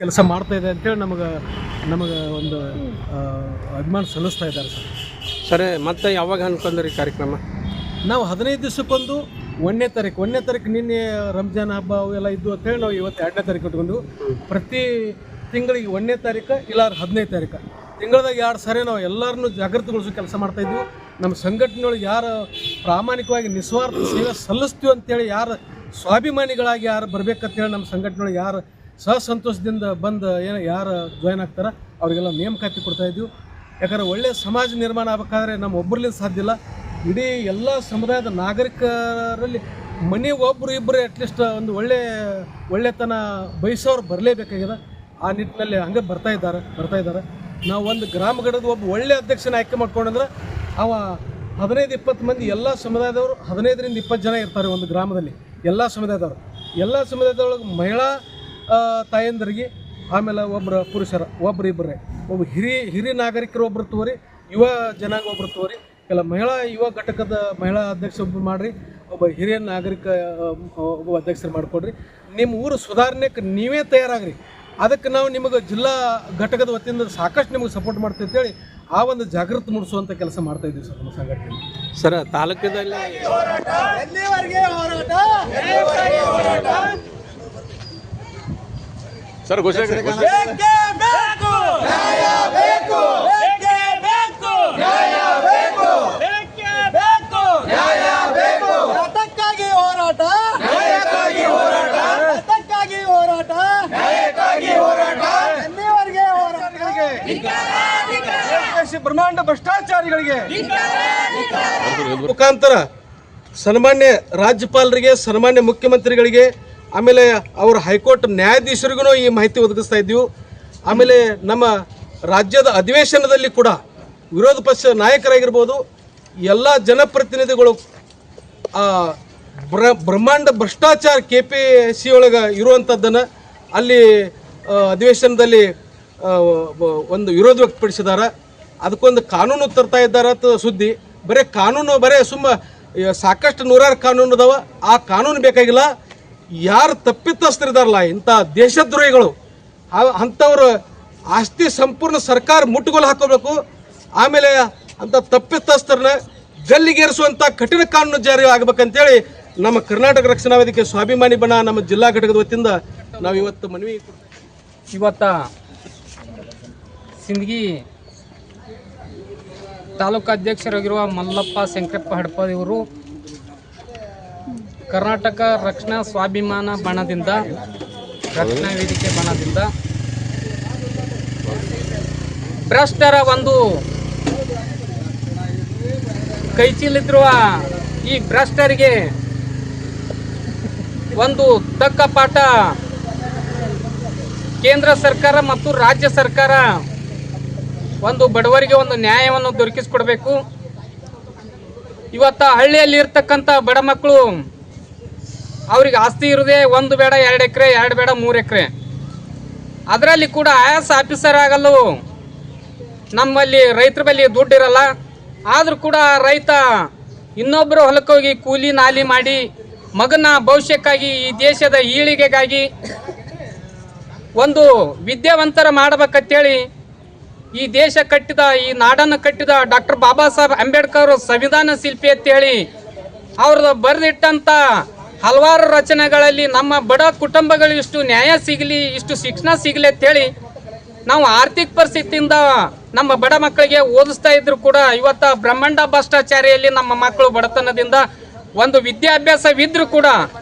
ಕೆಲಸ ಮಾಡ್ತಾ ಇದೆ ಅಂತೇಳಿ ನಮಗೆ ಒಂದು ಅಭಿಮಾನ ಸಲ್ಲಿಸ್ತಾ ಇದ್ದಾರೆ ಸರ್. ಮತ್ತೆ ಯಾವಾಗ ಅನ್ಕೊಂಡ್ರಿ ಕಾರ್ಯಕ್ರಮ? ನಾವು 15 ದಿವಸಕ್ಕೊಂದು 1ನೇ ತಾರೀಕು ನಿನ್ನೆ ರಂಜಾನ್ ಹಬ್ಬ ಅವೆಲ್ಲ ಇದ್ದು ಅಂತೇಳಿ ನಾವು ಇವತ್ತು 2ನೇ ತಾರೀಕು ಇಟ್ಕೊಂಡು ಪ್ರತಿ ತಿಂಗಳಿಗೆ 1ನೇ ತಾರೀಕು ಇಲ್ಲ 15ನೇ ತಾರೀಕು ತಿಂಗಳದಾಗ 2 ಸಾರಿ ನಾವು ಎಲ್ಲರನ್ನೂ ಜಾಗೃತಿಗೊಳಿಸೋ ಕೆಲಸ ಮಾಡ್ತಾಯಿದ್ವಿ. ನಮ್ಮ ಸಂಘಟನೆಯೊಳಗೆ ಯಾರು ಪ್ರಾಮಾಣಿಕವಾಗಿ ನಿಸ್ವಾರ್ಥ ಸೇವೆ ಸಲ್ಲಿಸ್ತೀವಿ ಅಂತೇಳಿ ಯಾರು ಸ್ವಾಭಿಮಾನಿಗಳಾಗಿ ಯಾರು ಬರಬೇಕಂತೇಳಿ ನಮ್ಮ ಸಂಘಟನೆಯೊಳಗೆ ಯಾರು ಸಂತೋಷದಿಂದ ಬಂದು ಯಾರು ಜಾಯ್ನ್ ಆಗ್ತಾರೆ ಅವರಿಗೆಲ್ಲ ನೇಮಕಾತಿ ಕೊಡ್ತಾಯಿದ್ವಿ. ಯಾಕಂದ್ರೆ ಒಳ್ಳೆಯ ಸಮಾಜ ನಿರ್ಮಾಣ ಆಗಬೇಕಾದ್ರೆ ನಮ್ಮ ಒಬ್ಬರಲ್ಲಿ ಸಾಧ್ಯ ಇಲ್ಲ. ಇಡೀ ಎಲ್ಲ ಸಮುದಾಯದ ನಾಗರಿಕರಲ್ಲಿ ಮನೆಗೆ ಒಬ್ಬರು ಇಬ್ಬರು ಅಟ್ಲೀಸ್ಟ್ ಒಂದು ಒಳ್ಳೆತನ ಬಯಸೋರು ಬರಲೇಬೇಕಾಗಿದೆ. ಆ ನಿಟ್ಟಿನಲ್ಲಿ ಹಂಗೆ ಬರ್ತಾ ಇದ್ದಾರೆ. ನಾವು ಒಂದು ಗ್ರಾಮ ಘಟಕದ ಒಬ್ಬ ಒಳ್ಳೆಯ ಅಧ್ಯಕ್ಷನ ಆಯ್ಕೆ ಮಾಡ್ಕೊಂಡ್ರೆ ಅವ 15-20 ಮಂದಿ ಎಲ್ಲ ಸಮುದಾಯದವರು 15ರಿಂದ 20 ಜನ ಇರ್ತಾರೆ ಒಂದು ಗ್ರಾಮದಲ್ಲಿ. ಎಲ್ಲ ಸಮುದಾಯದೊಳಗೆ ಮಹಿಳಾ ತಾಯಂದರಿಗೆ, ಆಮೇಲೆ ಒಬ್ಬರು ಪುರುಷರು ಇಬ್ಬರೇ, ಒಬ್ಬ ಹಿರಿಯ ನಾಗರಿಕರು ಒಬ್ಬರು ತೋರಿ, ಯುವ ಜನಾಂಗ ಒಬ್ಬರು ತೋರಿ, ಕೆಲ ಯುವ ಘಟಕದ ಮಹಿಳಾ ಅಧ್ಯಕ್ಷ ಒಬ್ಬರು ಮಾಡಿರಿ, ಒಬ್ಬ ಹಿರಿಯ ನಾಗರಿಕ ಒಬ್ಬ ಅಧ್ಯಕ್ಷರು ಮಾಡಿಕೊಡ್ರಿ. ನಿಮ್ಮ ಊರು ಸುಧಾರಣೆಗೆ ನೀವೇ ತಯಾರಾಗ್ರಿ. ಅದಕ್ಕೆ ನಾವು ನಿಮಗೆ ಜಿಲ್ಲಾ ಘಟಕದ ವತಿಯಿಂದ ಸಾಕಷ್ಟು ನಿಮಗೆ ಸಪೋರ್ಟ್ ಮಾಡ್ತೀವಿ ಅಂತೇಳಿ ಆ ಒಂದು ಜಾಗೃತಿ ಮೂಡಿಸುವಂಥ ಕೆಲಸ ಮಾಡ್ತಾ ಇದ್ದೀವಿ ಸರ್ ನಮ್ಮ ಸಂಘಟನೆ. ಸರ್, ತಾಲೂಕದಲ್ಲಿ ಸರ್ ಘೋಷಣೆ ಬ್ರಹ್ಮಾಂಡ ಭ್ರಷ್ಟಾಚಾರಿಗಳಿಗೆ ಮುಖಾಂತರ ಸನ್ಮಾನ್ಯ ರಾಜ್ಯಪಾಲರಿಗೆ, ಸನ್ಮಾನ್ಯ ಮುಖ್ಯಮಂತ್ರಿಗಳಿಗೆ, ಆಮೇಲೆ ಅವರ ಹೈಕೋರ್ಟ್ ನ್ಯಾಯಾಧೀಶರಿಗೂ ಈ ಮಾಹಿತಿ ಒದಗಿಸ್ತಾ ಇದ್ದೀವಿ. ಆಮೇಲೆ ನಮ್ಮ ರಾಜ್ಯದ ಅಧಿವೇಶನದಲ್ಲಿ ಕೂಡ ವಿರೋಧ ಪಕ್ಷ ನಾಯಕರಾಗಿರ್ಬೋದು, ಎಲ್ಲ ಜನಪ್ರತಿನಿಧಿಗಳು ಬ್ರಹ್ಮಾಂಡ ಭ್ರಷ್ಟಾಚಾರ KPSC ಒಳಗೆ ಇರುವಂಥದ್ದನ್ನು ಅಲ್ಲಿ ಅಧಿವೇಶನದಲ್ಲಿ ಒಂದು ವಿರೋಧ ವ್ಯಕ್ತಪಡಿಸಿದ್ದಾರೆ. ಅದಕ್ಕೊಂದು ಕಾನೂನು ತರ್ತಾ ಇದ್ದಾರೆ ಅಂತ ಸುದ್ದಿ. ಬರೀ ಸಾಕಷ್ಟು 100 ಕಾನೂನು ಅದಾವ. ಆ ಕಾನೂನು ಬೇಕಾಗಿಲ್ಲ. ಯಾರು ತಪ್ಪಿತಸ್ಥರಿದಾರಲ್ಲ ಇಂಥ ದೇಶದ್ರೋಹಿಗಳು, ಅಂಥವ್ರು ಆಸ್ತಿ ಸಂಪೂರ್ಣ ಸರ್ಕಾರ ಮುಟ್ಟುಗೋಲು ಹಾಕೋಬೇಕು. ಆಮೇಲೆ ಅಂಥ ತಪ್ಪಿತಸ್ಥರನ್ನ ಗಲ್ಲಿಗೇರಿಸುವಂಥ ಕಠಿಣ ಕಾನೂನು ಜಾರಿ ಆಗಬೇಕಂತೇಳಿ ನಮ್ಮ ಕರ್ನಾಟಕ ರಕ್ಷಣಾ ವೇದಿಕೆ ಸ್ವಾಭಿಮಾನಿ ಬಣ ನಮ್ಮ ಜಿಲ್ಲಾ ಘಟಕದ ವತಿಯಿಂದ ನಾವು ಇವತ್ತು ಮನವಿ ಸಿಂದಗಿ ತಾಲೂಕು ಅಧ್ಯಕ್ಷರಾಗಿರುವ ಮಲ್ಲಪ್ಪ ಶಂಕರಪ್ಪ ಹಡಪದ್ ಇವರು ಕರ್ನಾಟಕ ರಕ್ಷಣಾ ಸ್ವಾಭಿಮಾನ ಬಣದಿಂದ, ರಕ್ಷಣಾ ವೇದಿಕೆ ಬಣದಿಂದ ಭ್ರಷ್ಟರ ಒಂದು ಕೈಚೀಲಿರುವ ಈ ಭ್ರಷ್ಟರಿಗೆ ಒಂದು ತಕ್ಕ ಪಾಠ ಕೇಂದ್ರ ಸರ್ಕಾರ ಮತ್ತು ರಾಜ್ಯ ಸರ್ಕಾರ ಒಂದು ಬಡವರಿಗೆ ಒಂದು ನ್ಯಾಯವನ್ನು ದೊರಕಿಸಿಕೊಡಬೇಕು. ಇವತ್ತು ಹಳ್ಳಿಯಲ್ಲಿ ಇರ್ತಕ್ಕಂಥ ಬಡ ಮಕ್ಕಳು ಅವ್ರಿಗೆ ಆಸ್ತಿ ಇರೋದೇ 1 ಬೇಡ 2 ಎಕರೆ, 2 ಬೇಡ 3 ಎಕರೆ. ಅದರಲ್ಲಿ ಕೂಡ IAS ಆಫೀಸರ್ ಆಗಲು ನಮ್ಮಲ್ಲಿ ರೈತರ ಬಳಿ ದುಡ್ಡಿರಲ್ಲ. ಆದರೂ ಕೂಡ ರೈತ ಇನ್ನೊಬ್ಬರು ಹೊಲಕ್ಕೆ ಹೋಗಿ ಕೂಲಿ ನಾಲಿ ಮಾಡಿ ಮಗನ ಭವಿಷ್ಯಕ್ಕಾಗಿ, ಈ ದೇಶದ ಏಳಿಗೆಗಾಗಿ ಒಂದು ವಿದ್ಯಾವಂತರ ಮಾಡಬೇಕಂತೇಳಿ ಈ ದೇಶ ಕಟ್ಟಿದ, ಈ ನಾಡನ್ನು ಕಟ್ಟಿದ ಡಾಕ್ಟರ್ ಬಾಬಾ ಸಾಹೇಬ್ ಅಂಬೇಡ್ಕರ್ ಸಂವಿಧಾನ ಶಿಲ್ಪಿ ಅಂತೇಳಿ ಅವ್ರದ್ದು ಬರೆದಿಟ್ಟಂಥ ಹಲವಾರು ರಚನೆಗಳಲ್ಲಿ ನಮ್ಮ ಬಡ ಕುಟುಂಬಗಳು ಇಷ್ಟು ನ್ಯಾಯ ಸಿಗಲಿ, ಇಷ್ಟು ಶಿಕ್ಷಣ ಸಿಗಲಿ ಅಂತೇಳಿ ನಾವು ಆರ್ಥಿಕ ಪರಿಸ್ಥಿತಿಯಿಂದ ನಮ್ಮ ಬಡ ಮಕ್ಕಳಿಗೆ ಓದಿಸ್ತಾ ಇದ್ರು ಕೂಡ ಇವತ್ತು ಬ್ರಹ್ಮಾಂಡ ಭ್ರಷ್ಟಾಚಾರಿಯಲ್ಲಿ ನಮ್ಮ ಮಕ್ಕಳು ಬಡತನದಿಂದ ಒಂದು ವಿದ್ಯಾಭ್ಯಾಸವಿದ್ರು ಕೂಡ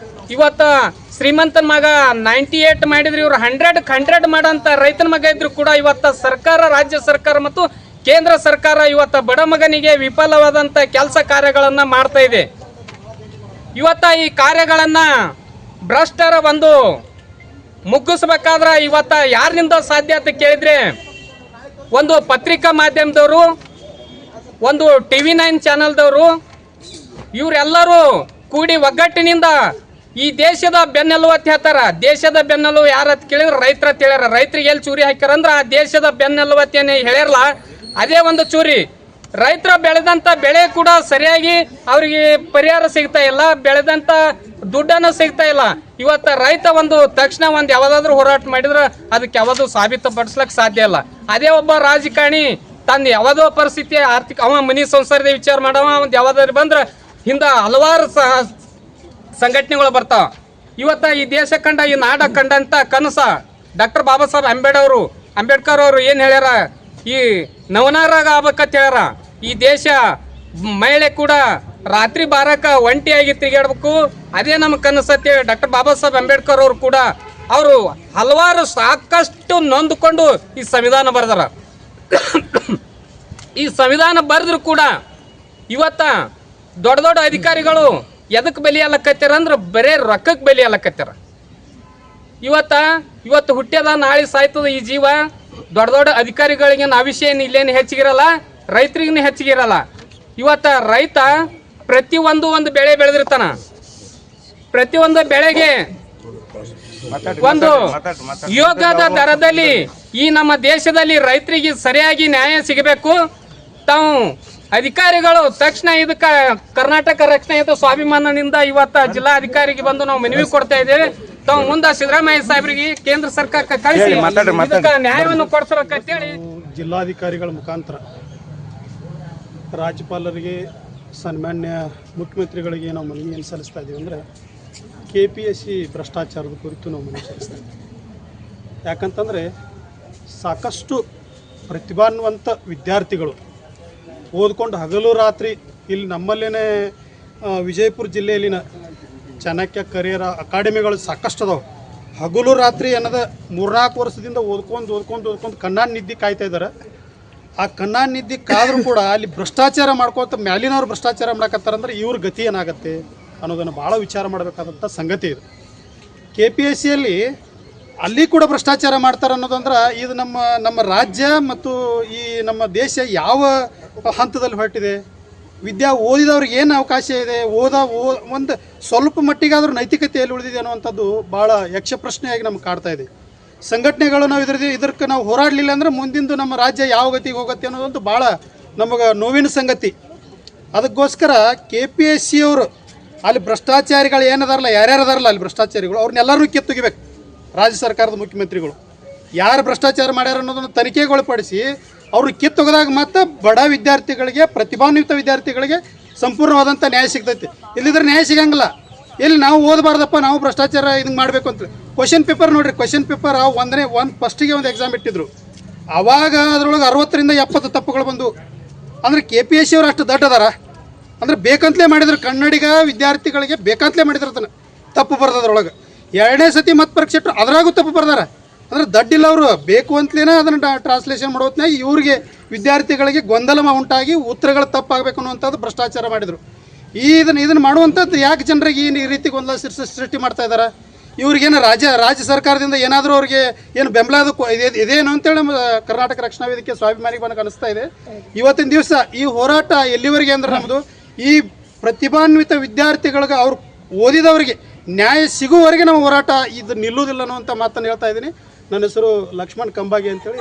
ಇವತ್ತು ಶ್ರೀಮಂತನ ಮಗ 98 ಮಾಡಿದ್ರು, ಇವರು 100 ಮಾಡೋಂಥ ರೈತನ ಮಗ ಇದ್ರು ಕೂಡ ಇವತ್ತು ಸರ್ಕಾರ, ರಾಜ್ಯ ಸರ್ಕಾರ ಮತ್ತು ಕೇಂದ್ರ ಸರ್ಕಾರ ಇವತ್ತು ಬಡ ಮಗನಿಗೆ ವಿಫಲವಾದಂಥ ಕೆಲಸ ಕಾರ್ಯಗಳನ್ನು ಮಾಡ್ತಾ ಇದೆ. ಇವತ್ತು ಈ ಕಾರ್ಯಗಳನ್ನು ಭ್ರಷ್ಟರ ಒಂದು ಮುಗಿಸ್ಬೇಕಾದ್ರೆ ಇವತ್ತು ಯಾರಿನಿಂದ ಸಾಧ್ಯ ಅಂತ ಕೇಳಿದ್ರೆ ಒಂದು ಪತ್ರಿಕಾ ಮಾಧ್ಯಮದವರು, ಒಂದು TV9 ಚಾನಲ್ದವರು, ಇವರೆಲ್ಲರೂ ಕೂಡಿ ಒಗ್ಗಟ್ಟಿನಿಂದ ಈ ದೇಶದ ಬೆನ್ನೆಲುಬು ಅಂತ ಹೇಳ್ತಾರ. ದೇಶದ ಬೆನ್ನೆಲುಬು ಯಾರ ಕೇಳಿದ್ರೆ ರೈತರ ಅಂತ ಹೇಳ್ಯಾರ. ರೈತರಿಗೆ ಎಲ್ಲಿ ಚೂರಿ ಹಾಕ್ಯಾರಂದ್ರೆ ಆ ದೇಶದ ಬೆನ್ನೆಲುಬು ಅಂತ ಹೇಳ್ಯಾರಲ್ಲ, ಅದೇ ಒಂದು ಚೂರಿ. ರೈತರ ಬೆಳೆದಂಥ ಬೆಳೆ ಕೂಡ ಸರಿಯಾಗಿ ಅವರಿಗೆ ಪರಿಹಾರ ಸಿಗ್ತಾ ಇಲ್ಲ, ಬೆಳೆದಂಥ ದುಡ್ಡನ್ನು ಸಿಗ್ತಾ ಇಲ್ಲ. ಇವತ್ತು ರೈತ ಒಂದು ತಕ್ಷಣ ಒಂದು ಯಾವ್ದಾದ್ರು ಹೋರಾಟ ಮಾಡಿದ್ರೆ ಅದಕ್ಕೆ ಯಾವುದು ಸಾಬೀತುಪಡಿಸ್ಲಿಕ್ಕೆ ಸಾಧ್ಯ ಇಲ್ಲ. ಅದೇ ಒಬ್ಬ ರಾಜಕಾರಣಿ ತನ್ನ ಯಾವುದೋ ಪರಿಸ್ಥಿತಿ ಆರ್ಥಿಕ ಅವ ಮನಿ ಸಂಸಾರದ ವಿಚಾರ ಮಾಡವ ಒಂದು ಯಾವ್ದಾದ್ರು ಬಂದ್ರೆ ಹಿಂದೆ ಹಲವಾರು ಸಂಘಟನೆಗಳು ಬರ್ತಾವ. ಇವತ್ತ ಈ ದೇಶ ಕಂಡ ಈ ನಾಡ ಕಂಡಂತ ಕನಸ ಡಾಕ್ಟರ್ ಬಾಬಾ ಸಾಹೇಬ್ ಅಂಬೇಡ್ಕರ್ ಅವರು ಏನು ಹೇಳ್ಯಾರ, ಈ ನವನಾರಾಗ ಆಗ್ಬೇಕಂತ ಹೇಳ್ಯಾರ. ಈ ದೇಶ ಮಹಿಳೆ ಕೂಡ ರಾತ್ರಿ ಬಾರಕ ಒಂಟಿಯಾಗಿ ತಿರುಗಾಡ್ಬೇಕು, ಅದೇ ನಮ್ಮ ಕನಸತ್ತೆ. ಡಾಕ್ಟರ್ ಬಾಬಾ ಸಾಹೇಬ್ ಅಂಬೇಡ್ಕರ್ ಅವರು ಕೂಡ ಅವರು ಹಲವಾರು ಸಾಕಷ್ಟು ನೊಂದುಕೊಂಡು ಈ ಸಂವಿಧಾನ ಬರೆದಾರ. ಈ ಸಂವಿಧಾನ ಬರೆದ್ರು ಕೂಡ ಇವತ್ತ ದೊಡ್ಡ ದೊಡ್ಡ ಅಧಿಕಾರಿಗಳು ಎದಕ್ಕೆ ಬೆಲೆ ಅಲ್ಲಕತ್ಯಾರ ಅಂದ್ರೆ ಬರೇ ರೊಕ್ಕಕ್ಕೆ ಬೆಲೆ ಅಲ್ಲಕತ್ಯಾರ. ಇವತ್ತು ಹುಟ್ಟ್ಯದ ನಾಳೆ ಸಾಯ್ತದ ಈ ಜೀವ. ದೊಡ್ಡ ದೊಡ್ಡ ಅಧಿಕಾರಿಗಳಿಗೆ ವಿಷಯ ಇಲ್ಲೇನು ಹೆಚ್ಚಿಗಿರಲ್ಲ, ರೈತರಿಗೂ ಹೆಚ್ಚಿಗಿರಲ್ಲ. ಇವತ್ತ ರೈತ ಒಂದು ಬೆಳೆ ಬೆಳೆದಿರ್ತಾನ, ಪ್ರತಿಯೊಂದು ಬೆಳೆಗೆ ಒಂದು ಯೋಗದ ದರದಲ್ಲಿ ಈ ನಮ್ಮ ದೇಶದಲ್ಲಿ ರೈತರಿಗೆ ಸರಿಯಾಗಿ ನ್ಯಾಯ ಸಿಗಬೇಕು. ತಾವು ಅಧಿಕಾರಿಗಳು ತಕ್ಷಣ ಇದಕ್ಕೆ ಕರ್ನಾಟಕ ರಕ್ಷಣಾ ಯುತ ಸ್ವಾಭಿಮಾನದಿಂದ ಇವತ್ತ ಜಿಲ್ಲಾ ಅಧಿಕಾರಿಗೆ ಬಂದು ನಾವು ಮನವಿ ಕೊಡ್ತಾ ಇದ್ದೇವೆ. ತಾವು ಮುಂದೆ ಸಿದ್ದರಾಮಯ್ಯ ಸಾಹೇಬರಿಗೆ ಕೇಂದ್ರ ಸರ್ಕಾರಕ್ಕೆ ಕಳಿಸಿ ಇದಕ್ಕೆ ನ್ಯಾಯವನ್ನು ಕೊಡಿಸಬೇಕಂತೇಳಿ ಜಿಲ್ಲಾಧಿಕಾರಿಗಳ ಮುಖಾಂತರ ರಾಜ್ಯಪಾಲರಿಗೆ ಸನ್ಮಾನ್ಯ ಮುಖ್ಯಮಂತ್ರಿಗಳಿಗೆ ನಾವು ಮನವಿಯನ್ನು ಸಲ್ಲಿಸ್ತಾ ಇದ್ದೀವಿ. ಅಂದರೆ KPSC ಭ್ರಷ್ಟಾಚಾರದ ಕುರಿತು ನಾವು ಮನವಿ ಸಲ್ಲಿಸ್ತಾ ಇದ್ದೀವಿ. ಯಾಕಂತಂದರೆ ಸಾಕಷ್ಟು ಪ್ರತಿಭಾನ್ವಂತ ವಿದ್ಯಾರ್ಥಿಗಳು ಓದ್ಕೊಂಡು ಹಗಲು ರಾತ್ರಿ ಇಲ್ಲಿ ನಮ್ಮಲ್ಲೇ ವಿಜಯಪುರ ಜಿಲ್ಲೆಯಲ್ಲಿನ ಚಾಣಕ್ಯ ಕರಿಯರ್ ಅಕಾಡೆಮಿಗಳು ಸಾಕಷ್ಟು ಅದಾವೆ. ಹಗಲು ರಾತ್ರಿ ಅನ್ನೋದು 3-4 ವರ್ಷದಿಂದ ಓದ್ಕೊಂಡು ಕಣ್ಣಾನ್ ನಿದ್ದೆ ಕಾಯ್ತಾ ಇದ್ದಾರೆ. ಆ ಕಣ್ಣಾನ್ ನಿದ್ದೆ ಕಾದರೂ ಕೂಡ ಅಲ್ಲಿ ಭ್ರಷ್ಟಾಚಾರ ಮಾಡ್ಕೋತ ಮ್ಯಾಲಿನವ್ರು ಭ್ರಷ್ಟಾಚಾರ ಮಾಡಕತ್ತಾರಂದ್ರೆ ಇವ್ರ ಗತಿ ಏನಾಗುತ್ತೆ ಅನ್ನೋದನ್ನು ಭಾಳ ವಿಚಾರ ಮಾಡಬೇಕಾದಂಥ ಸಂಗತಿ ಇದು. KPSCಯಲ್ಲಿ ಅಲ್ಲಿ ಕೂಡ ಭ್ರಷ್ಟಾಚಾರ ಮಾಡ್ತಾರೆ ಅನ್ನೋದಂದ್ರೆ ಇದು ನಮ್ಮ ರಾಜ್ಯ ಮತ್ತು ಈ ನಮ್ಮ ದೇಶ ಯಾವ ಹಂತದಲ್ಲಿ ಹೊರಟಿದೆ. ಓದಿದವ್ರಿಗೆ ಏನು ಅವಕಾಶ ಇದೆ, ಒಂದು ಸ್ವಲ್ಪ ಮಟ್ಟಿಗಾದರೂ ನೈತಿಕತೆಯಲ್ಲಿ ಉಳಿದಿದೆ ಅನ್ನುವಂಥದ್ದು ಭಾಳ ಯಕ್ಷ ಪ್ರಶ್ನೆಯಾಗಿ ನಮ್ಗೆ ಕಾಡ್ತಾ ಇದೆ. ಸಂಘಟನೆಗಳು ನಾವು ಇದಕ್ಕೆ ನಾವು ಹೋರಾಡಲಿಲ್ಲ ಅಂದರೆ ಮುಂದಿಂದು ನಮ್ಮ ರಾಜ್ಯ ಯಾವ ಗತಿಗೆ ಹೋಗುತ್ತೆ ಅನ್ನೋದಂತೂ ಭಾಳ ನಮಗೆ ನೋವಿನ ಸಂಗತಿ. ಅದಕ್ಕೋಸ್ಕರ KPSCಯವರು ಅಲ್ಲಿ ಭ್ರಷ್ಟಾಚಾರಿಗಳು ಏನದಾರಲ್ಲ, ಯಾರ್ಯಾರು ಅದಾರಲ್ಲ ಅಲ್ಲಿ ಭ್ರಷ್ಟಾಚಾರಿಗಳು ಅವ್ರನ್ನೆಲ್ಲರೂ ಕಿತ್ತೊಗಿಬೇಕು. ರಾಜ್ಯ ಸರ್ಕಾರದ ಮುಖ್ಯಮಂತ್ರಿಗಳು ಯಾರು ಭ್ರಷ್ಟಾಚಾರ ಮಾಡ್ಯಾರ ಅನ್ನೋದನ್ನು ತನಿಖೆಗೊಳಪಡಿಸಿ ಅವ್ರನ್ನ ಕಿತ್ತೊಗೆದಾಗ ಮಾತ್ರ ಬಡ ವಿದ್ಯಾರ್ಥಿಗಳಿಗೆ, ಪ್ರತಿಭಾನ್ವಿತ ವಿದ್ಯಾರ್ಥಿಗಳಿಗೆ ಸಂಪೂರ್ಣವಾದಂಥ ನ್ಯಾಯ ಸಿಗ್ತೈತಿ. ಇಲ್ಲಿದ್ರೆ ನ್ಯಾಯ ಸಿಗಂಗಿಲ್ಲ. ಇಲ್ಲಿ ನಾವು ಓದಬಾರ್ದಪ್ಪ, ನಾವು ಭ್ರಷ್ಟಾಚಾರ ಇದನ್ನು ಮಾಡಬೇಕು ಅಂತ. ಕ್ವಶನ್ ಪೇಪರ್ ನೋಡಿರಿ, ಕ್ವಶನ್ ಪೇಪರ್ ಫಸ್ಟಿಗೆ ಒಂದು ಎಕ್ಸಾಮ್ ಇಟ್ಟಿದ್ರು. ಆವಾಗ ಅದರೊಳಗೆ 60ರಿಂದ 70 ತಪ್ಪುಗಳು ಬಂದು. ಅಂದರೆ KPSCಯವರು ಅಷ್ಟು ದಡ್ಡ ಅದಾರ ಅಂದರೆ ಬೇಕಂತಲೇ ಮಾಡಿದ್ರು. ಕನ್ನಡಿಗ ವಿದ್ಯಾರ್ಥಿಗಳಿಗೆ ಬೇಕಂತಲೇ ಮಾಡಿದ್ರು ತಪ್ಪು ಬರ್ದದ್ರೊಳಗೆ. 2ನೇ ಸತಿ ಮತ್ತೆ ಪರೀಕ್ಷೆ ಇಟ್ಟರು, ಅದ್ರಾಗೂ ತಪ್ಪು ಬರ್ದಾರ. ಅಂದರೆ ದಡ್ಡಿಲ್ಲ ಅವರು, ಬೇಕು ಅಂತಲೇ ಅದನ್ನು ಟ್ರಾನ್ಸ್ಲೇಷನ್ ಮಾಡೋತ್ನಾಗ ಇವ್ರಿಗೆ ವಿದ್ಯಾರ್ಥಿಗಳಿಗೆ ಗೊಂದಲ ಉಂಟಾಗಿ ಉತ್ತರಗಳು ತಪ್ಪಾಗಬೇಕು ಅನ್ನುವಂಥದ್ದು ಭ್ರಷ್ಟಾಚಾರ ಮಾಡಿದರು. ಇದನ್ನು ಮಾಡುವಂಥದ್ದು ಯಾಕೆ ಜನರಿಗೆ ಈ ರೀತಿ ಗೊಂದಲ ಸೃಷ್ಟಿ ಮಾಡ್ತಾ ಇದ್ದಾರೆ? ಇವ್ರಿಗೇನು ರಾಜ್ಯ ಸರ್ಕಾರದಿಂದ ಏನಾದರೂ ಅವ್ರಿಗೆ ಏನು ಬೆಂಬಲ ಇದೇನು ಅಂತೇಳಿ ನಮ್ಮ ಕರ್ನಾಟಕ ರಕ್ಷಣಾ ವೇದಿಕೆ ಸ್ವಾಭಿಮಾನಿಗೆ ಬಂದು ಅನಿಸ್ತಾ ಇದೆ. ಇವತ್ತಿನ ದಿವಸ ಈ ಹೋರಾಟ ಎಲ್ಲಿವರೆಗೆ ಅಂದ್ರೆ ನಮ್ಮದು ಈ ಪ್ರತಿಭಾನ್ವಿತ ವಿದ್ಯಾರ್ಥಿಗಳಿಗೆ ಅವ್ರು ಓದಿದವರಿಗೆ ನ್ಯಾಯ ಸಿಗುವವರೆಗೆ ನಮ್ಮ ಹೋರಾಟ ಇದು ನಿಲ್ಲುವುದಿಲ್ಲ ಅನ್ನುವಂಥ ಮಾತನ್ನು ಹೇಳ್ತಾ ಇದ್ದೀನಿ. ನನ್ನ ಹೆಸರು ಲಕ್ಷ್ಮಣ್ ಕಂಬಾಗಿ ಅಂತೇಳಿ.